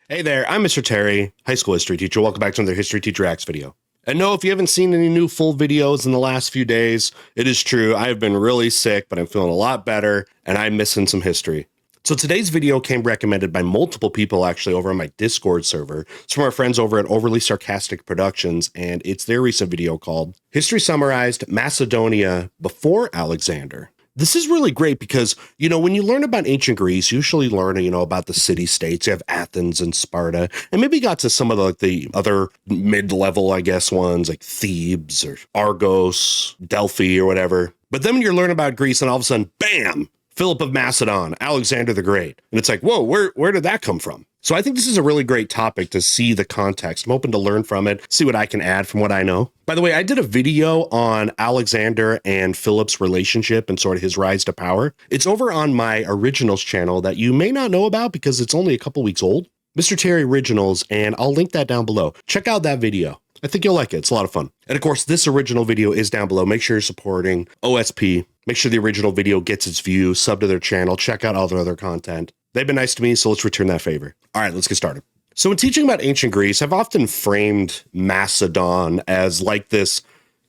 Hey there, I'm Mr. Terry, high school history teacher. Welcome back to another History Teacher Acts video. And no, if you haven't seen any new full videos in the last few days, it is true. I have been really sick, but I'm feeling a lot better, and I'm missing some history. So today's video came recommended by multiple people actually over on my Discord server. It's from our friends over at Overly Sarcastic Productions, and it's their recent video called History Summarized Macedonia Before Alexander. This is really great because, when you learn about ancient Greece, you usually learn, about the city-states. You have Athens and Sparta, and maybe got to some of the other mid-level, I guess, ones like Thebes or Argos, Delphi or whatever. But then when you learn about Greece and all of a sudden, bam, Philip of Macedon, Alexander the Great. And it's like, whoa, where did that come from? So I think this is a really great topic to see the context. I'm hoping to learn from it, see what I can add from what I know. By the way, I did a video on Alexander and Philip's relationship and sort of his rise to power. It's over on my Originals channel that you may not know about because it's only a couple weeks old. Mr. Terry Originals, and I'll link that down below. Check out that video. I think you'll like it. It's a lot of fun. And of course, this original video is down below. Make sure you're supporting OSP. Make sure the original video gets its view, sub to their channel, check out all their other content. They've been nice to me, so let's return that favor. All right, let's get started. So in teaching about ancient Greece, I've often framed Macedon as like this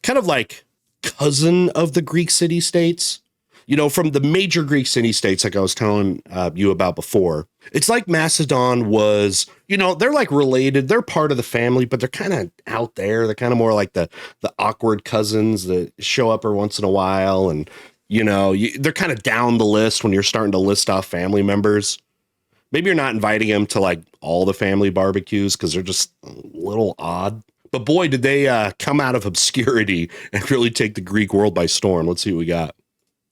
kind of like cousin of the Greek city-states. From the major Greek city-states, like I was telling you about before. It's like Macedon was, they're like related. They're part of the family, but they're kind of out there. They're kind of more like the awkward cousins that show up every once in a while. And, they're kind of down the list when you're starting to list off family members. Maybe you're not inviting them to like all the family barbecues because they're just a little odd. But boy, did they come out of obscurity and really take the Greek world by storm. Let's see what we got.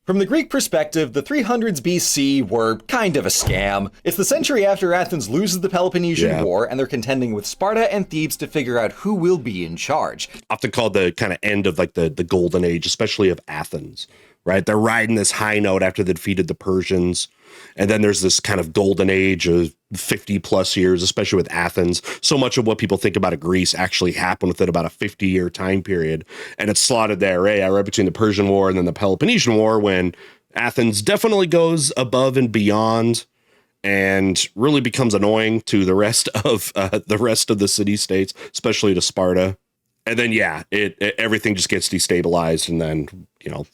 From the Greek perspective, the 300s BC were kind of a scam. It's the century after Athens loses the Peloponnesian War, and they're contending with Sparta and Thebes to figure out who will be in charge. Often called the kind of end of like the golden age, especially of Athens, right? They're riding this high note after they defeated the Persians. And then there's this kind of golden age of 50 plus years, especially with Athens. So much of what people think about Greece actually happened within about a 50-year time period. And it's slotted there, right between the Persian War and then the Peloponnesian War, when Athens definitely goes above and beyond and really becomes annoying to the rest of the city-states, especially to Sparta. And then, everything just gets destabilized. And then,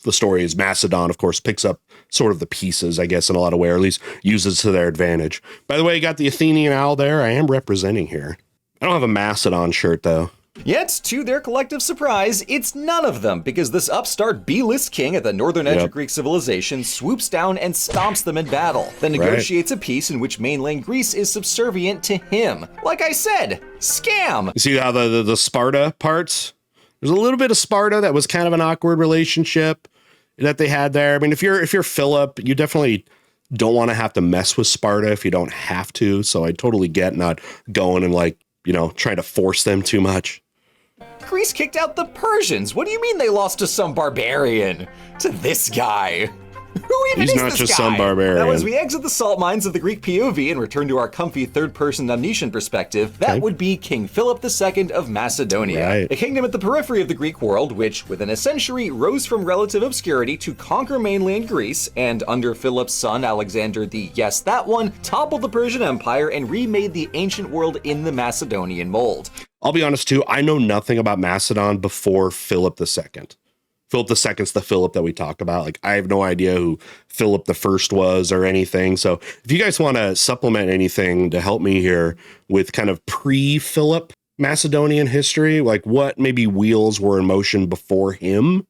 the story is Macedon, of course, picks up sort of the pieces, I guess, in a lot of ways, or at least uses to their advantage. By the way, you got the Athenian owl there. I am representing here. I don't have a Macedon shirt, though. Yet, to their collective surprise, it's none of them, because this upstart B-list king at the northern edge of Greek civilization swoops down and stomps them in battle, then negotiates a peace in which mainland Greece is subservient to him. Like I said, scam! You see how the Sparta parts? There's a little bit of Sparta that was kind of an awkward relationship that they had there. I mean, if you're Philip, you definitely don't want to have to mess with Sparta if you don't have to. So I totally get not going and trying to force them too much. Greece kicked out the Persians. What do you mean they lost to some barbarian? To this guy. Who even is this guy? He's not just some barbarian. Now, as we exit the salt mines of the Greek POV and return to our comfy third-person omniscient perspective, that would be King Philip II of Macedonia. A kingdom at the periphery of the Greek world, which, within a century, rose from relative obscurity to conquer mainland Greece, and under Philip's son, Alexander that one, toppled the Persian Empire and remade the ancient world in the Macedonian mold. I'll be honest, too, I know nothing about Macedon before Philip II. Philip II's the Philip that we talk about. Like, I have no idea who Philip I was or anything. So if you guys want to supplement anything to help me here with kind of pre-Philip Macedonian history, like what maybe wheels were in motion before him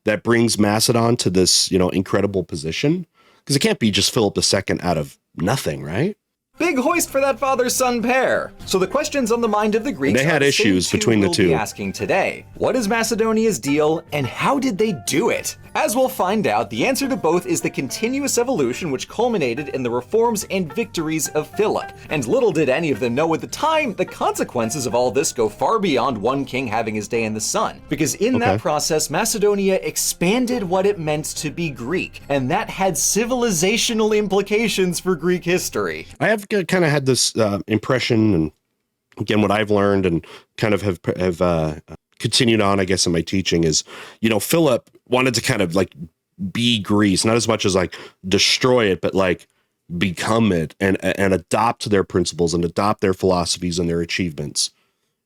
that brings Macedon to this, incredible position? Because it can't be just Philip II out of nothing, right? Big hoist for that father-son pair. So the questions on the mind of the Greeks they had issues between the two. We'll be asking today. What is Macedonia's deal, and how did they do it? As we'll find out, the answer to both is the continuous evolution which culminated in the reforms and victories of Philip. And little did any of them know at the time, the consequences of all this go far beyond one king having his day in the sun. Because in that process, Macedonia expanded what it meant to be Greek, and that had civilizational implications for Greek history. I have kind of had this impression, and again, what I've learned and kind of have continued on, I guess, in my teaching is, Philip wanted to kind of like be Greece, not as much as like destroy it, but like become it and adopt their principles and adopt their philosophies and their achievements.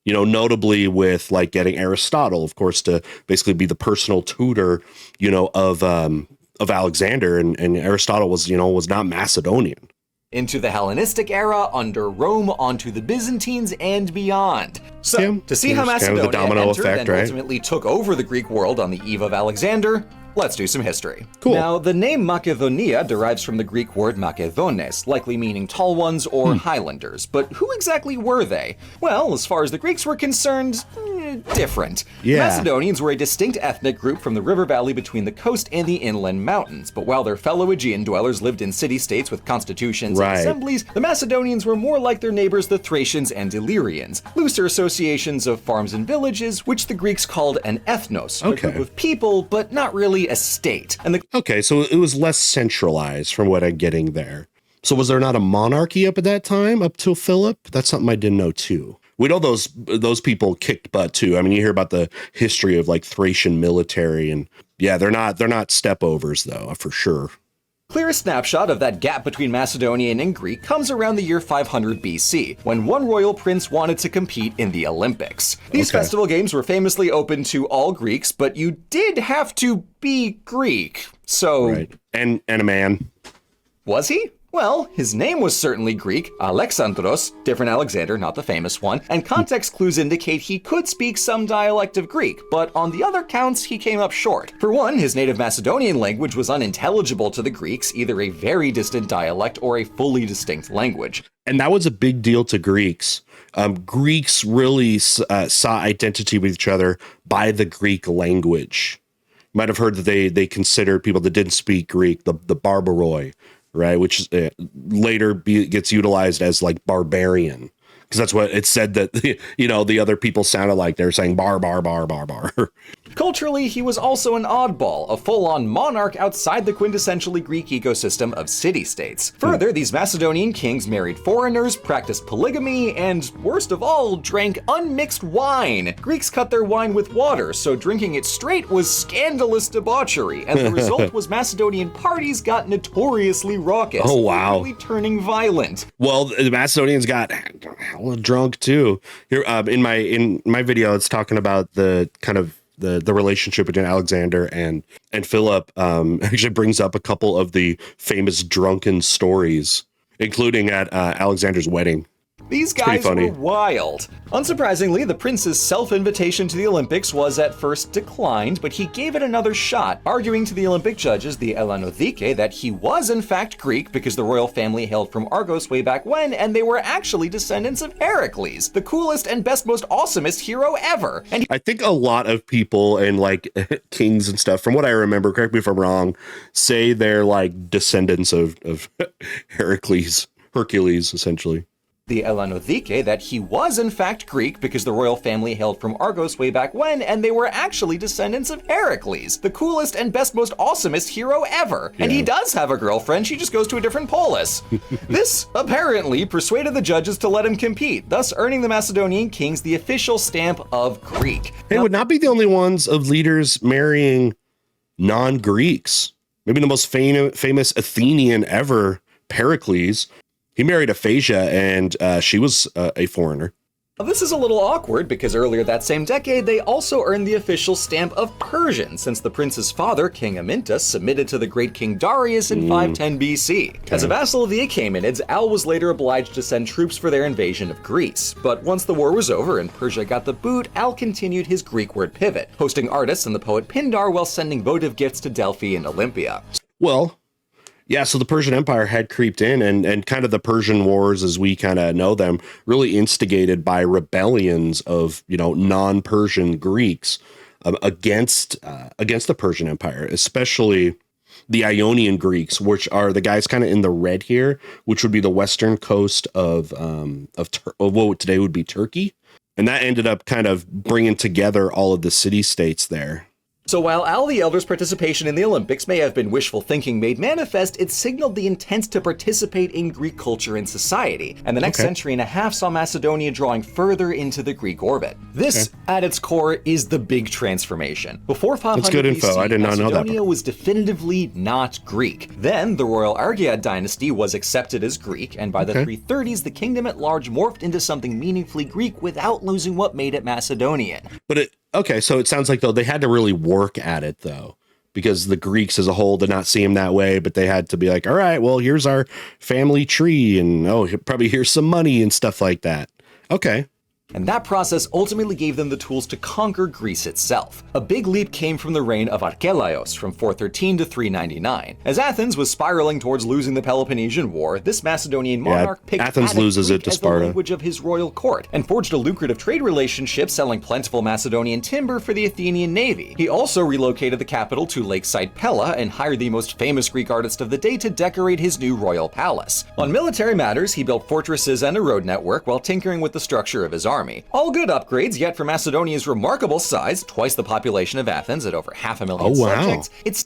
You know, notably with like getting Aristotle, of course, to basically be the personal tutor, you know, of Alexander, and Aristotle was not Macedonian. Into the Hellenistic era, under Rome, onto the Byzantines, and beyond. So, Yeah, to see how kind of the Macedonia domino entered effect, and right? ultimately took over the Greek world on the eve of Alexander, let's do some history. Cool. Now, the name Macedonia derives from the Greek word Makedones, likely meaning tall ones or highlanders. But who exactly were they? Well, as far as the Greeks were concerned, different. Yeah. The Macedonians were a distinct ethnic group from the river valley between the coast and the inland mountains. But while their fellow Aegean dwellers lived in city-states with constitutions Right. and assemblies, the Macedonians were more like their neighbors, the Thracians and Illyrians, looser associations of farms and villages, which the Greeks called an ethnos, a Okay. group of people, but not really a state. And the Okay, so it was less centralized from what I'm getting there. So was there not a monarchy up at that time, up till Philip? That's something I didn't know too. We know those people kicked butt too. I mean, you hear about the history of like Thracian military, and yeah, they're not stepovers though, for sure. clearest snapshot of that gap between Macedonian and Greek comes around the year 500 BC, when one royal prince wanted to compete in the Olympics. These Okay. festival games were famously open to all Greeks, but you did have to be Greek. So, Right. And a man. was he? Well, his name was certainly Greek, Alexandros, different Alexander, not the famous one, and context clues indicate he could speak some dialect of Greek, but on the other counts, he came up short. For one, his native Macedonian language was unintelligible to the Greeks, either a very distant dialect or a fully distinct language. And that was a big deal to Greeks. Greeks really saw identity with each other by the Greek language. You might have heard that they considered people that didn't speak Greek the barbaroi, right? Which later gets utilized as like barbarian, because that's what it said that the other people sounded like. They're saying bar. Culturally, he was also an oddball, a full-on monarch outside the quintessentially Greek ecosystem of city-states. Further, these Macedonian kings married foreigners, practiced polygamy, and, worst of all, drank unmixed wine. Greeks cut their wine with water, so drinking it straight was scandalous debauchery, and the result was Macedonian parties got notoriously raucous, Oh, wow. really turning violent. Well, the Macedonians got hella drunk too. Here, in my video, it's talking about the kind of the relationship between Alexander and Philip. Actually brings up a couple of the famous drunken stories, including at Alexander's wedding. These pretty guys funny. were wild. Unsurprisingly, the prince's self-invitation to the Olympics was at first declined, but he gave it another shot, arguing to the Olympic judges, the Hellenic, that he was in fact Greek because the royal family hailed from Argos way back when, and they were actually descendants of Heracles, the coolest and best, most awesomest hero ever. And I think a lot of people and like kings and stuff, from what I remember, correct me if I'm wrong, say they're like descendants of Hercules, essentially. the Hellenic, that he was in fact Greek because the royal family hailed from Argos way back when, and they were actually descendants of Heracles, the coolest and best, most awesomest hero ever. And he does have a girlfriend, she just goes to a different polis. This apparently persuaded the judges to let him compete, thus earning the Macedonian kings the official stamp of Greek. They would not be the only ones of leaders marrying non-Greeks. Maybe the most famous Athenian ever, Pericles. He married Aphasia, and she was a foreigner. Now, this is a little awkward because earlier that same decade, they also earned the official stamp of Persian, since the prince's father, King Amyntas, submitted to the great King Darius in 510 BC. As a vassal of the Achaemenids, Al was later obliged to send troops for their invasion of Greece. But once the war was over and Persia got the boot, Al continued his Greek word pivot, hosting artists and the poet Pindar while sending votive gifts to Delphi and Olympia. Well, yeah, so the Persian Empire had creeped in, and kind of the Persian Wars, as we kind of know them, really instigated by rebellions of, non-Persian Greeks against the Persian Empire, especially the Ionian Greeks, which are the guys kind of in the red here, which would be the western coast of what today would be Turkey. And that ended up kind of bringing together all of the city-states there. So while Al the Elder's participation in the Olympics may have been wishful thinking made manifest, it signaled the intent to participate in Greek culture and society, and the next century and a half saw Macedonia drawing further into the Greek orbit. This, at its core, is the big transformation. Before 500 That's good info. BC, I did not know that. Macedonia was definitively not Greek. Then, the royal Argead dynasty was accepted as Greek, and by the 330s, the kingdom at large morphed into something meaningfully Greek without losing what made it Macedonian. But so it sounds like, though, they had to really work at it, though, because the Greeks as a whole did not see him that way, but they had to be like, all right, well, here's our family tree, and probably here's some money and stuff like that. Okay. And that process ultimately gave them the tools to conquer Greece itself. A big leap came from the reign of Archelaus from 413 to 399. As Athens was spiraling towards losing the Peloponnesian War, this Macedonian monarch picked Athens loses Greek it to as Sparta. the language of his royal court, and forged a lucrative trade relationship selling plentiful Macedonian timber for the Athenian navy. He also relocated the capital to lakeside Pella and hired the most famous Greek artist of the day to decorate his new royal palace. On military matters, he built fortresses and a road network while tinkering with the structure of his army. All good upgrades, yet for Macedonia's remarkable size, twice the population of Athens at over 500,000 subjects,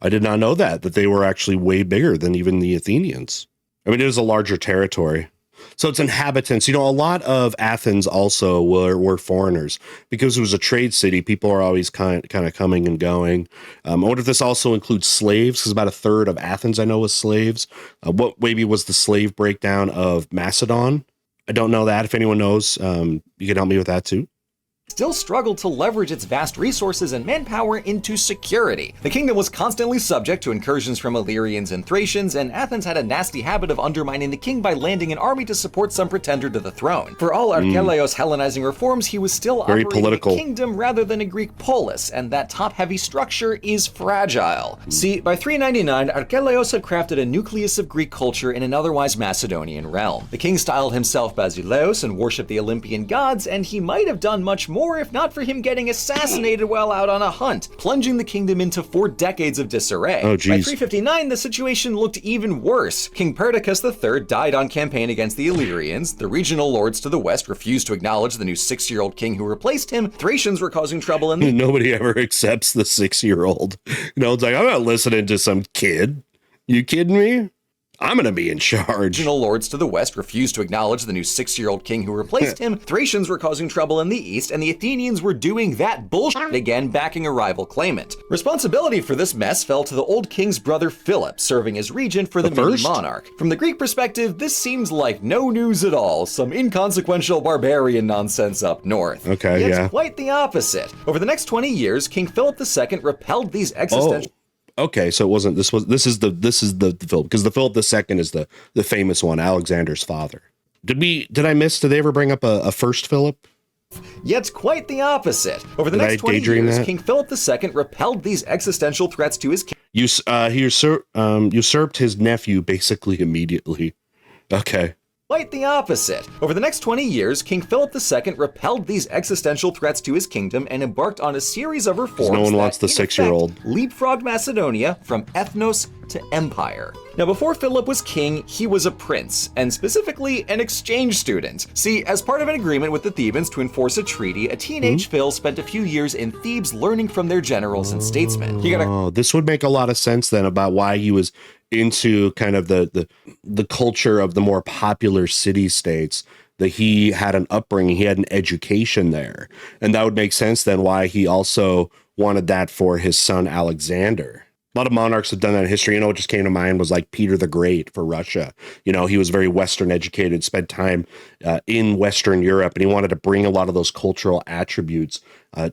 I did not know that they were actually way bigger than even the Athenians. I mean, it is a larger territory. So its inhabitants, a lot of Athens also were foreigners because it was a trade city. People are always kind of coming and going. I wonder if this also includes slaves, because about a third of Athens I know was slaves. What maybe was the slave breakdown of Macedon? I don't know that. If anyone knows, you can help me with that too. Still struggled to leverage its vast resources and manpower into security. The kingdom was constantly subject to incursions from Illyrians and Thracians, and Athens had a nasty habit of undermining the king by landing an army to support some pretender to the throne. For all Archelaus' Hellenizing reforms, he was still very operating political. a kingdom rather than a Greek polis, and that top-heavy structure is fragile. See, by 399, Archelaus had crafted a nucleus of Greek culture in an otherwise Macedonian realm. The king styled himself Basileus and worshipped the Olympian gods, and he might have done much more if not for him getting assassinated while out on a hunt, plunging the kingdom into 4 decades of disarray. Oh, geez. By 359, the situation looked even worse. King Perdiccas III died on campaign against the Illyrians, the regional lords to the west refused to acknowledge the new 6-year-old king who replaced him, Thracians were causing trouble in the Nobody ever accepts the 6-year-old. It's like, I'm not listening to some kid. You kidding me? I'm going to be in charge. Regional lords to the west refused to acknowledge the new 6-year-old king who replaced him, Thracians were causing trouble in the east, and the Athenians were doing that bullshit again, backing a rival claimant. Responsibility for this mess fell to the old king's brother Philip, serving as regent for the mini monarch. From the Greek perspective, this seems like no news at all, some inconsequential barbarian nonsense up north. Okay, Yet quite the opposite. Over the next 20 years, King Philip II repelled these existential... Okay, so it wasn't. This is the Philip, because the Philip II is the famous one, Alexander's father. Did I miss? Did they ever bring up a first Philip? Yet quite the opposite. Over the next 20 years, that? King Philip II repelled these existential threats to his kingdom. He usurped his nephew basically immediately. Okay. Quite the opposite. Over the next 20 years, King Philip II repelled these existential threats to his kingdom and embarked on a series of reforms no one wants the that, 6-year-old. leapfrogged Macedonia from ethnos to empire. Now, before Philip was king, he was a prince, and specifically an exchange student. See, as part of an agreement with the Thebans to enforce a treaty, a teenage Phil spent a few years in Thebes learning from their generals and statesmen. This would make a lot of sense then about why he was into kind of the culture of the more popular city-states, that he had an upbringing, he had an education there. And that would make sense then why he also wanted that for his son Alexander. A lot of monarchs have done that in history. What just came to mind was like Peter the Great for Russia. He was very Western educated, spent time in Western Europe, and he wanted to bring a lot of those cultural attributes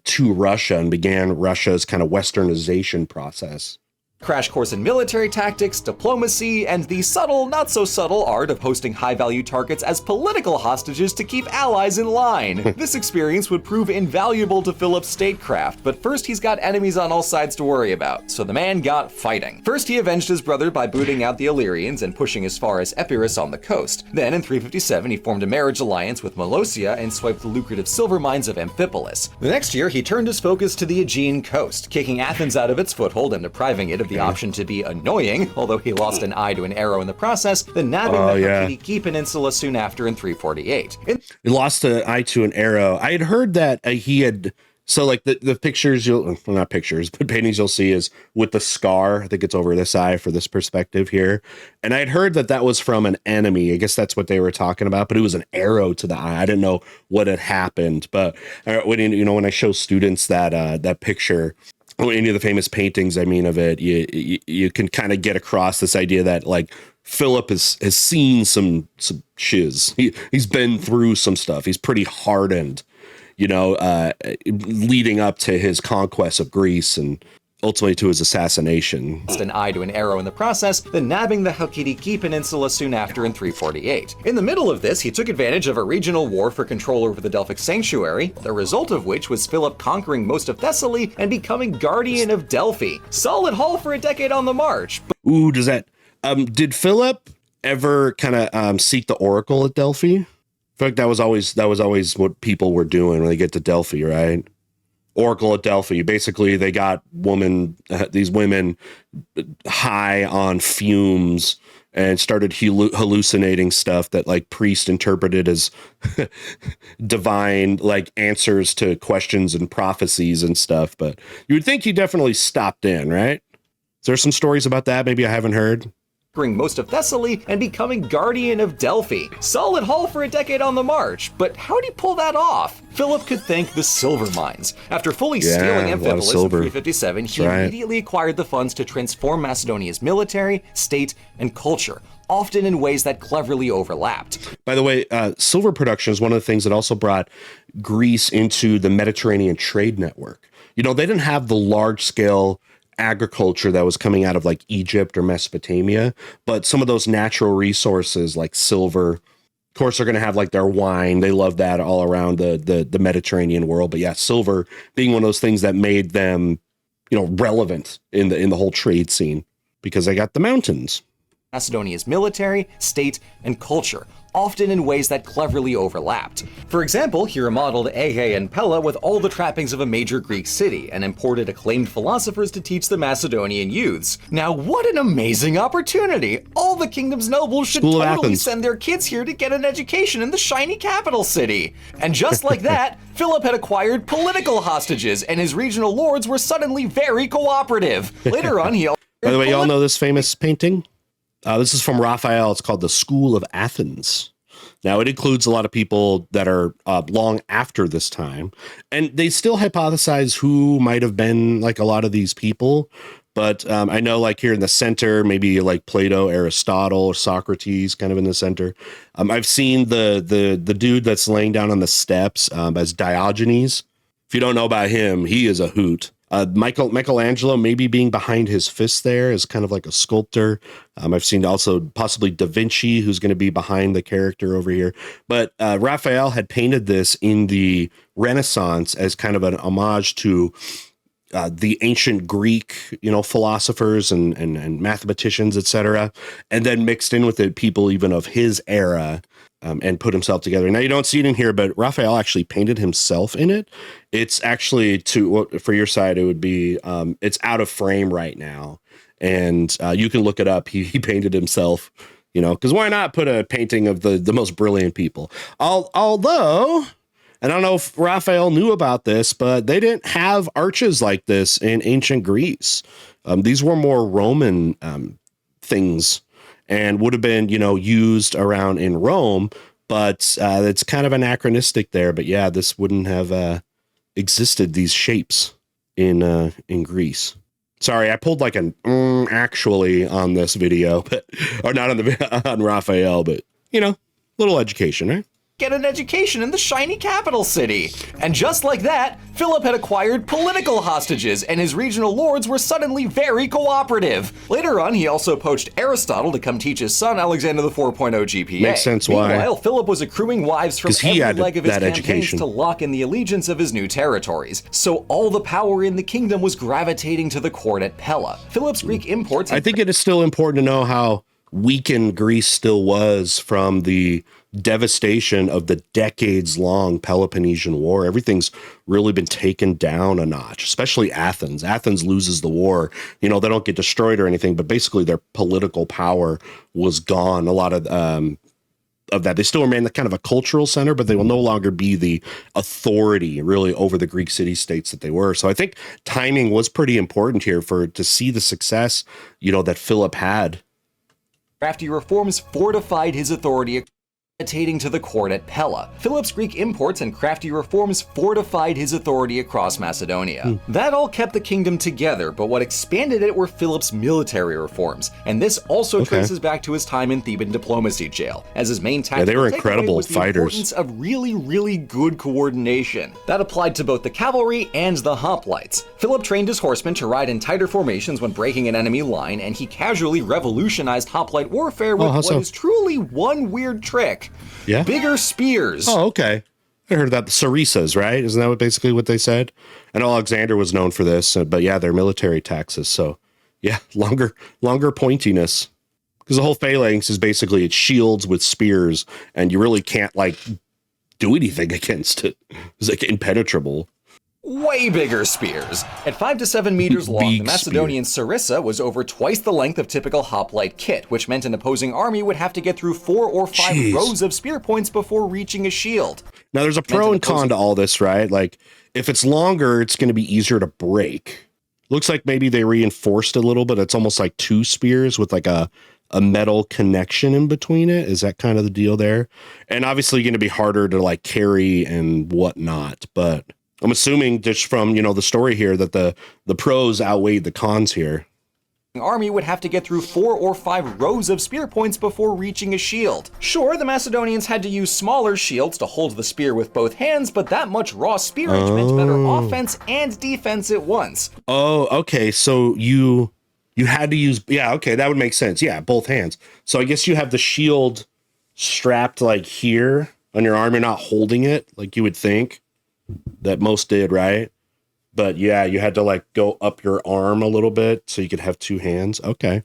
to Russia and began Russia's kind of Westernization process. Crash course in military tactics, diplomacy, and the subtle, not so subtle art of hosting high-value targets as political hostages to keep allies in line. This experience would prove invaluable to Philip's statecraft, but first he's got enemies on all sides to worry about, so the man got fighting. First he avenged his brother by booting out the Illyrians and pushing as far as Epirus on the coast. Then in 357 he formed a marriage alliance with Molossia and swiped the lucrative silver mines of Amphipolis. The next year he turned his focus to the Aegean coast, kicking Athens out of its foothold and depriving it of the option to be annoying, although he lost an eye to an arrow in the process, then nabbing the Halkidiki Peninsula soon after in 348. He lost an eye to an arrow. I had heard that he had So like the pictures well, not pictures, but paintings you'll see is with the scar. I think it's over this eye for this perspective here. And I'd heard that was from an enemy. I guess that's what they were talking about, but it was an arrow to the eye. I didn't know what had happened, but when I show students that picture, any of the famous paintings, I mean, of it, you can kind of get across this idea that like Philip has seen some shiz. He's been through some stuff. He's pretty hardened, leading up to his conquest of Greece and ultimately to his assassination. An eye to an arrow in the process, then nabbing the Halkidiki Peninsula soon after in 348. In the middle of this, he took advantage of a regional war for control over the Delphic sanctuary, the result of which was Philip conquering most of Thessaly and becoming guardian of Delphi. Solid haul for a decade on the march. Ooh, does that... did Philip ever kind of seek the oracle at Delphi? I feel like that was always what people were doing when they get to Delphi, right? Oracle at Delphi. Basically, they got these women high on fumes and started hallucinating stuff that like priests interpreted as divine like answers to questions and prophecies and stuff. But you would think he definitely stopped in, right? Is there some stories about that? Maybe I haven't heard. Most of Thessaly and becoming guardian of Delphi. Solid haul for a decade on the march, but how did he pull that off? Philip could thank the silver mines. After fully stealing Amphipolis in 357, he immediately acquired the funds to transform Macedonia's military, state, and culture, often in ways that cleverly overlapped. By the way, silver production is one of the things that also brought Greece into the Mediterranean trade network. They didn't have the large-scale agriculture that was coming out of like Egypt or Mesopotamia, but some of those natural resources like silver, of course, they're going to have like their wine. They love that all around the Mediterranean world. But yeah, silver being one of those things that made them, relevant in the whole trade scene because they got the mountains. Macedonia's military, state, and culture, often in ways that cleverly overlapped. For example, he remodeled Aegae and Pella with all the trappings of a major Greek city and imported acclaimed philosophers to teach the Macedonian youths. Now, what an amazing opportunity! All the kingdom's nobles should totally send their kids here to get an education in the shiny capital city. And just like that, Philip had acquired political hostages, and his regional lords were suddenly very cooperative. Later on, he... By the way, y'all know this famous painting? This is from Raphael. It's called The School of Athens. Now, it includes a lot of people that are long after this time, and they still hypothesize who might have been like a lot of these people. But I know like here in the center, maybe like Plato, Aristotle, or Socrates kind of in the center. I've seen the dude that's laying down on the steps as Diogenes. If you don't know about him, he is a hoot. Michelangelo maybe being behind his fist there is kind of like a sculptor. I've seen also possibly Da Vinci, who's going to be behind the character over here. But Raphael had painted this in the Renaissance as kind of an homage to the ancient Greek, philosophers and mathematicians, etc., and then mixed in with it people even of his era. And put himself together. Now you don't see it in here, but Raphael actually painted himself in it. It's actually for your side, it would be, it's out of frame right now. And you can look it up. He painted himself, because why not put a painting of the most brilliant people? Although, and I don't know if Raphael knew about this, but they didn't have arches like this in ancient Greece. These were more Roman things. And would have been, used around in Rome, but it's kind of anachronistic there. But yeah, this wouldn't have existed, these shapes in Greece. Sorry, I pulled like an actually on this video, or not on Raphael, but little education, right? Get an education in the shiny capital city. And just like that, Philip had acquired political hostages, and his regional lords were suddenly very cooperative. Later on, he also poached Aristotle to come teach his son Alexander the 4.0 GPA. Makes sense why. Meanwhile, Philip was accruing wives from every leg of his campaigns education to lock in the allegiance of his new territories. So all the power in the kingdom was gravitating to the court at Pella. Philip's Greek imports... I think it is still important to know how weakened Greece still was from the devastation of the decades-long Peloponnesian War. Everything's really been taken down a notch, especially Athens. Athens loses the war. They don't get destroyed or anything, but basically their political power was gone. A lot of of that. They still remain the kind of a cultural center, but they will no longer be the authority really over the Greek city states that they were. So I think timing was pretty important here to see the success, that Philip had. Crafty reforms fortified his authority, gravitating to the court at Pella. Philip's Greek imports and crafty reforms fortified his authority across Macedonia. That all kept the kingdom together, but what expanded it were Philip's military reforms, and this also traces back to his time in Theban diplomacy jail, as his main tactic they were incredible fighters. The importance of really, really good coordination. That applied to both the cavalry and the hoplites. Philip trained his horsemen to ride in tighter formations when breaking an enemy line, and he casually revolutionized hoplite warfare with what is truly one weird trick. Yeah. Bigger spears. Oh, okay. I heard that the Sarissas, right? Isn't that basically what they said? And Alexander was known for this, but yeah, they're military taxes. So yeah, longer pointiness. Because the whole phalanx is basically it's shields with spears, and you really can't do anything against it. It's impenetrable. Way bigger spears. At 5 to 7 meters long, the Macedonian sarissa was over twice the length of typical hoplite kit, which meant an opposing army would have to get through 4 or 5 rows of spear points before reaching a shield. Now, there's a pro and con to all this, right? If it's longer, it's going to be easier to break. Looks like maybe they reinforced a little bit. It's almost like 2 spears with a metal connection in between it. Is that kind of the deal there? And obviously going to be harder to carry and whatnot, but I'm assuming just from, the story here that the pros outweighed the cons here. Army would have to get through 4 or 5 rows of spear points before reaching a shield. Sure, the Macedonians had to use smaller shields to hold the spear with both hands, but that much raw spearage meant better offense and defense at once. Oh, okay. So you had to use, that would make sense. Yeah, both hands. So I guess you have the shield strapped here on your arm. You're not holding it like you would think that most did, right? But yeah, you had to go up your arm a little bit so you could have 2 hands. Okay.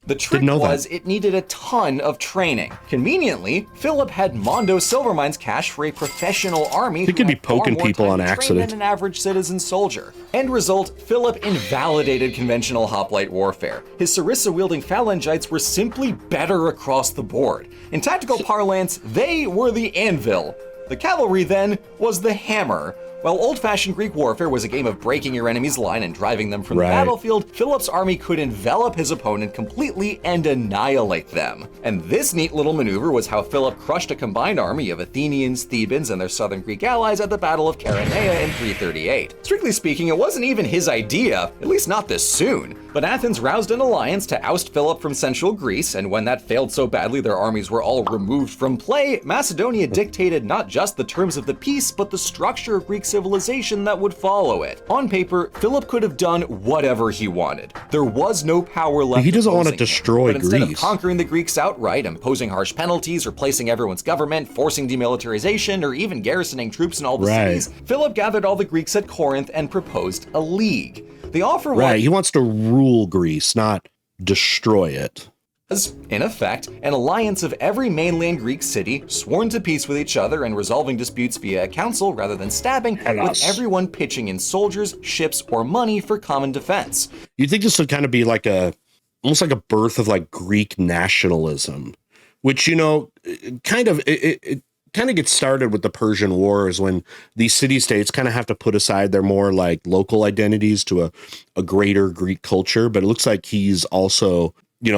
The trick was it needed a ton of training. Conveniently, Philip had Mondo Silvermine's cash for a professional army. He could be poking people on accident than an average citizen soldier. End result, Philip invalidated conventional hoplite warfare. His sarissa-wielding phalangites were simply better across the board. In tactical parlance, they were the anvil. The cavalry, then, was the hammer. While old-fashioned Greek warfare was a game of breaking your enemy's line and driving them from the battlefield, Philip's army could envelop his opponent completely and annihilate them. And this neat little maneuver was how Philip crushed a combined army of Athenians, Thebans, and their southern Greek allies at the Battle of Chaeronea in 338. Strictly speaking, it wasn't even his idea, at least not this soon. But Athens roused an alliance to oust Philip from central Greece, and when that failed so badly their armies were all removed from play, Macedonia dictated not just the terms of the peace, but the structure of Greek civilization that would follow it. On paper, Philip could have done whatever he wanted. There was no power left. He doesn't want to destroy Greece. But instead of conquering the Greeks outright, imposing harsh penalties, replacing everyone's government, forcing demilitarization, or even garrisoning troops in all the cities, Philip gathered all the Greeks at Corinth and proposed a league. The offer was, he wants to rule Greece, not destroy it. In effect, an alliance of every mainland Greek city, sworn to peace with each other and resolving disputes via a council rather than stabbing, with everyone pitching in soldiers, ships, or money for common defense. You'd think this would kind of be almost like a birth of Greek nationalism, which, it kind of gets started with the Persian Wars when these city-states kind of have to put aside their more local identities to a greater Greek culture. But it looks like he's also,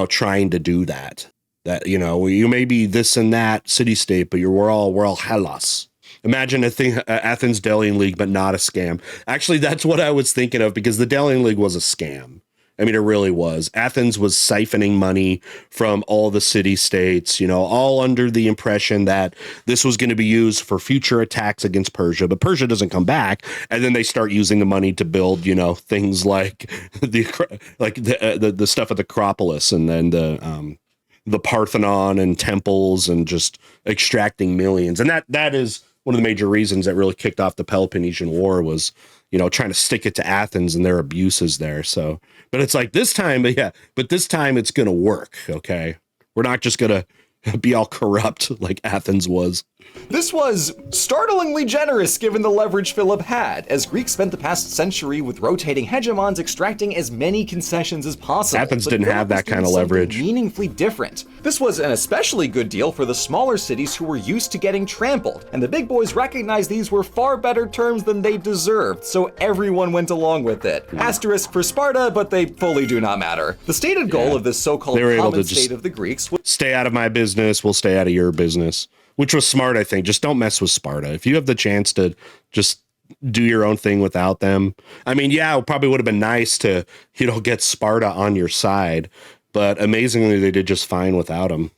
trying to do that. That, you may be this and that city-state, but we're all Hellas. Imagine Athens Delian League, but not a scam. Actually, that's what I was thinking of, because the Delian League was a scam. I mean, it really was. Athens was siphoning money from all the city-states, all under the impression that this was going to be used for future attacks against Persia. But Persia doesn't come back, and then they start using the money to build, things like the stuff at the Acropolis, and then the Parthenon and temples, and just extracting millions. And that is one of the major reasons that really kicked off the Peloponnesian War was, trying to stick it to Athens and their abuses there. So, but it's this time, but this time it's going to work. Okay. We're not just going to be all corrupt like Athens was. This was startlingly generous given the leverage Philip had, as Greeks spent the past century with rotating hegemons extracting as many concessions as possible. Athens didn't have that kind of leverage. Meaningfully different. This was an especially good deal for the smaller cities who were used to getting trampled, and the big boys recognized these were far better terms than they deserved, so everyone went along with it. Asterisk for Sparta, but they fully do not matter. The stated goal of this so-called common state of the Greeks was stay out of my business, we'll stay out of your business. Which was smart, I think. Just don't mess with Sparta. If you have the chance to just do your own thing without them. I mean, yeah, it probably would have been nice to, get Sparta on your side. But amazingly, they did just fine without them.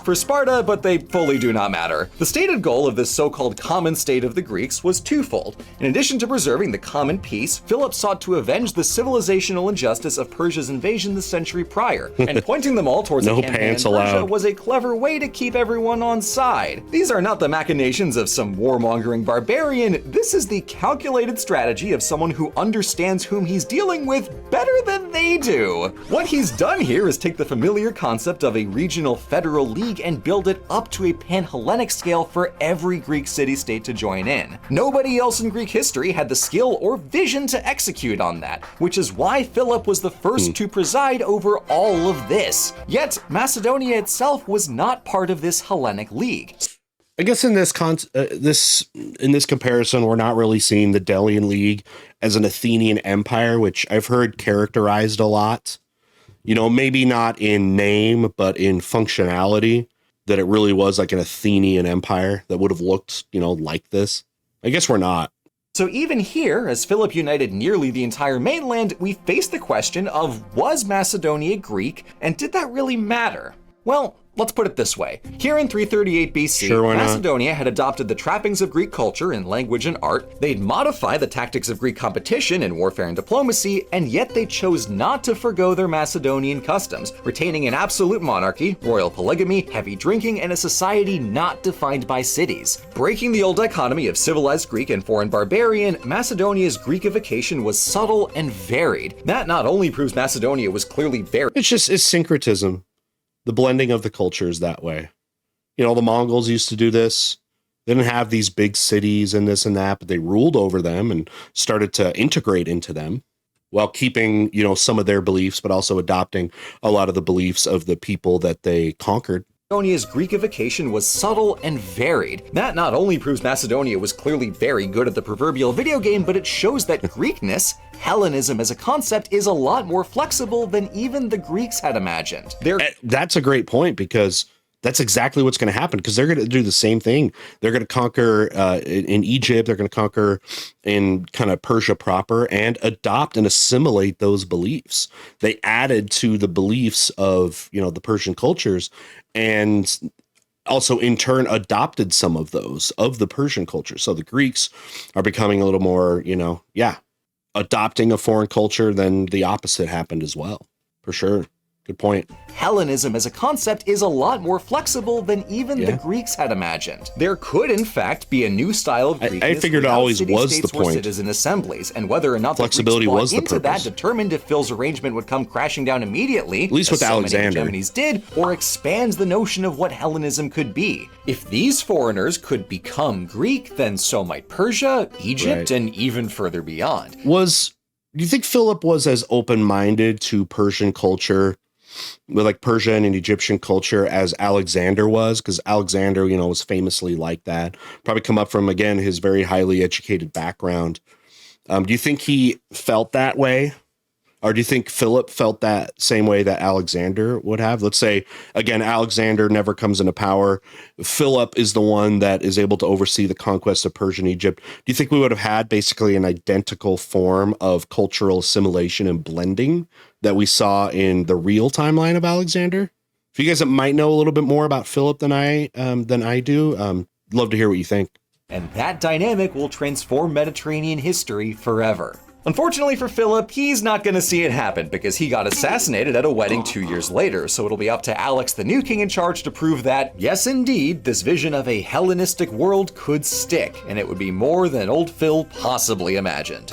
For Sparta, but they fully do not matter. The stated goal of this so-called common state of the Greeks was twofold. In addition to preserving the common peace, Philip sought to avenge the civilizational injustice of Persia's invasion the century prior, and pointing them all towards a campaign in Persia was a clever way to keep everyone on side. These are not the machinations of some warmongering barbarian, this is the calculated strategy of someone who understands whom he's dealing with better than they do. What he's done here is take the familiar concept of a regional federal league and build it up to a pan-Hellenic scale for every Greek city-state to join in. Nobody else in Greek history had the skill or vision to execute on that, which is why Philip was the first to preside over all of this. Yet, Macedonia itself was not part of this Hellenic League. I guess in this comparison, we're not really seeing the Delian League as an Athenian empire, which I've heard characterized a lot. Maybe not in name, but in functionality, that it really was like an Athenian empire that would have looked, like this. I guess we're not. So even here, as Philip united nearly the entire mainland, we face the question of, was Macedonia Greek, and did that really matter? Well, let's put it this way. Here in 338 BC, Macedonia had adopted the trappings of Greek culture in language and art, they'd modified the tactics of Greek competition in warfare and diplomacy, and yet they chose not to forgo their Macedonian customs, retaining an absolute monarchy, royal polygamy, heavy drinking, and a society not defined by cities. Breaking the old dichotomy of civilized Greek and foreign barbarian, Macedonia's Greekification was subtle and varied. That not only proves Macedonia was clearly very— It's syncretism. The blending of the cultures that way. The Mongols used to do this. They didn't have these big cities and this and that, but they ruled over them and started to integrate into them while keeping, some of their beliefs, but also adopting a lot of the beliefs of the people that they conquered. Macedonia's Greekification was subtle and varied. That not only proves Macedonia was clearly very good at the proverbial video game, but it shows that Greekness, Hellenism as a concept, is a lot more flexible than even the Greeks had imagined. That's a great point, because that's exactly what's going to happen, because they're going to do the same thing. They're going to conquer in Egypt, they're going to conquer in kind of Persia proper and adopt and assimilate those beliefs. They added to the beliefs of, the Persian cultures, and also in turn adopted some of those of the Persian culture. So the Greeks are becoming a little more, adopting a foreign culture. Then the opposite happened as well, for sure. Good point. Hellenism as a concept is a lot more flexible than even the Greeks had imagined. There could, in fact, be a new style of Greekness. I figured it always was the point. Citizen assemblies, and whether or not flexibility was the into that determined if Phil's arrangement would come crashing down immediately, at least with Alexander, so many Hegemonies did, or expands the notion of what Hellenism could be. If these foreigners could become Greek, then so might Persia, Egypt, and even further beyond. Do you think Philip was as open-minded to Persian culture, with like Persian and Egyptian culture, as Alexander was? Because Alexander, was famously like that. Probably come up from, again, his very highly educated background. Do you think he felt that way? Or do you think Philip felt that same way that Alexander would have? Let's say, again, Alexander never comes into power. Philip is the one that is able to oversee the conquest of Persia and Egypt. Do you think we would have had basically an identical form of cultural assimilation and blending that we saw in the real timeline of Alexander? For you guys that might know a little bit more about Philip than I do, love to hear what you think. And that dynamic will transform Mediterranean history forever. Unfortunately for Philip, he's not going to see it happen because he got assassinated at a wedding 2 years later, so it'll be up to Alex, the new king in charge, to prove that, yes indeed, this vision of a Hellenistic world could stick, and it would be more than old Phil possibly imagined.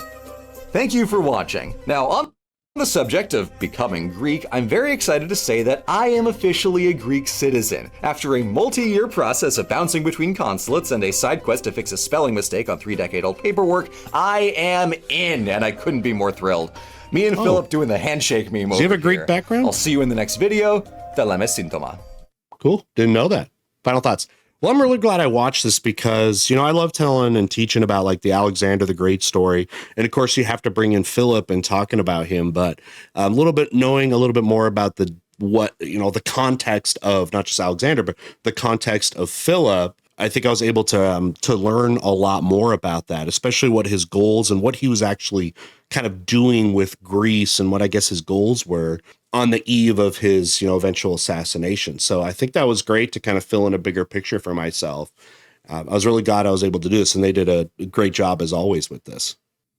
Thank you for watching. Now, on On the subject of becoming Greek, I'm very excited to say that I am officially a Greek citizen. After a multi-year process of bouncing between consulates and a side quest to fix a spelling mistake on 3-decade-old paperwork, I am in, and I couldn't be more thrilled. Me and Philip doing the handshake meme over Do you have a Greek here. background? I'll see you in the next video. Teleme syntoma. Cool. Didn't know that. Final thoughts. Well, I'm really glad I watched this because, you know, I love telling and teaching about like the Alexander the Great story. And of course, you have to bring in Philip and talking about him, but knowing a little bit more about the context of not just Alexander, but the context of Philip. I think I was able to learn a lot more about that, especially what his goals and what he was actually kind of doing with Greece and what I guess his goals were on the eve of his, eventual assassination. So I think that was great to kind of fill in a bigger picture for myself. I was really glad I was able to do this, and they did a great job as always with this.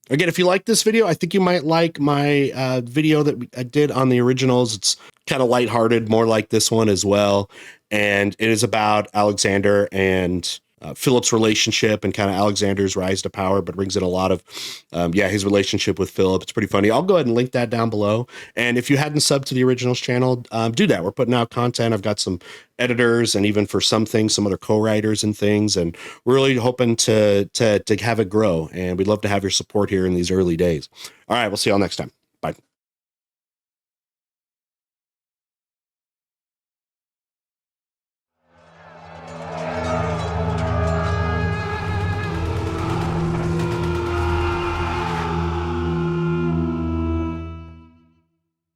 Again, if you like this video, I think you might like my video that I did on the originals. It's kind of lighthearted, more like this one as well. And it is about Alexander and Philip's relationship and kind of Alexander's rise to power, but brings in a lot of, his relationship with Philip. It's pretty funny. I'll go ahead and link that down below. And if you hadn't subbed to the originals channel, do that. We're putting out content. I've got some editors and even for some things, some other co-writers and things. And we're really hoping to have it grow. And we'd love to have your support here in these early days. All right, we'll see y'all next time.